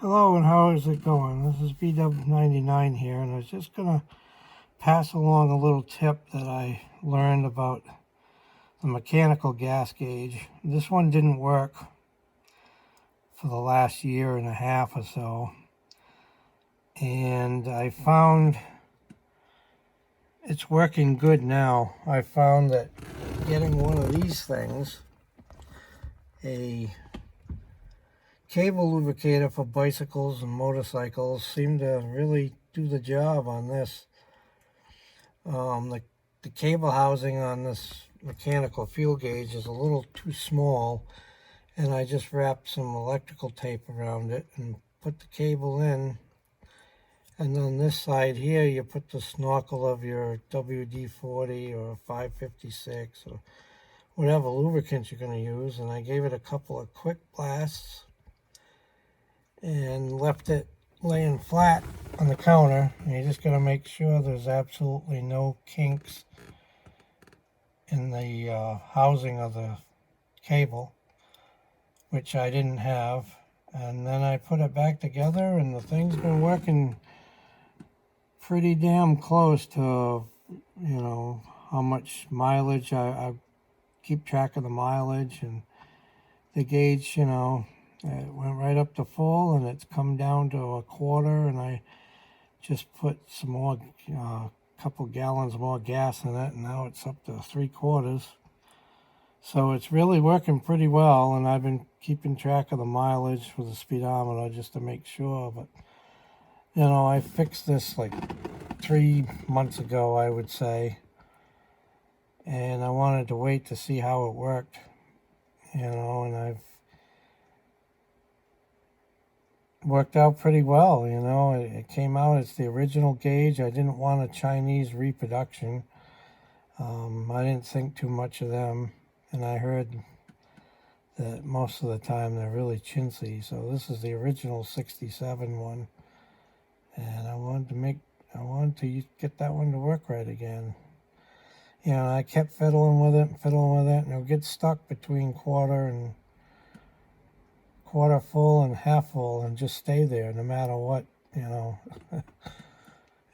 Hello, and how is it going? This is BW99 here, and I was just going to pass along a little tip that I learned about the mechanical gas gauge. This one didn't work for the last year and a half or so, and I found it's working good now. I found that getting one of these things, a cable lubricator for bicycles and motorcycles, seemed to really do the job on this. The cable housing on this mechanical fuel gauge is a little too small, and I just wrapped some electrical tape around it and put the cable in. And on this side here, you put the snorkel of your WD-40 or 556 or whatever lubricant you're going to use. And I gave it a couple of quick blasts and left it laying flat on the counter. And you just got to make sure there's absolutely no kinks in the housing of the cable, which I didn't have. And then I put it back together, and the thing's been working pretty damn close to, how much mileage. I keep track of the mileage, and the gauge, it went right up to full, and it's come down to a quarter, and I just put some more, couple gallons more gas in it, and now it's up to 3/4. So it's really working pretty well, and I've been keeping track of the mileage with the speedometer just to make sure. But I fixed this like 3 months ago, I would say, and I wanted to wait to see how it worked, and I've worked out pretty well. It came out, it's the original gauge. I didn't want a Chinese reproduction. I didn't think too much of them, and I heard that most of the time they're really chintzy. So this is the original 67 one, and I wanted to get that one to work right again. I kept fiddling with it, and it'll get stuck between quarter full and half full, and just stay there no matter what. It'd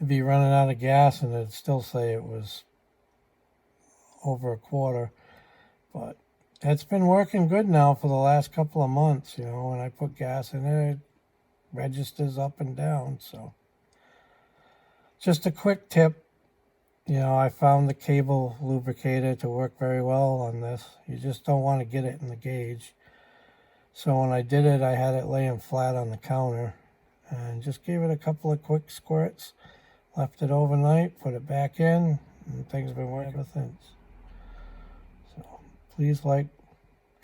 be running out of gas, and it'd still say it was over a quarter. But it's been working good now for the last couple of months. When I put gas in it, it registers up and down. So just a quick tip. I found the cable lubricator to work very well on this. You just don't want to get it in the gauge. So when I did it, I had it laying flat on the counter and just gave it a couple of quick squirts, left it overnight, put it back in, and things have been working ever since. So please like,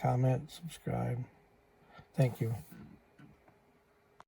comment, subscribe. Thank you.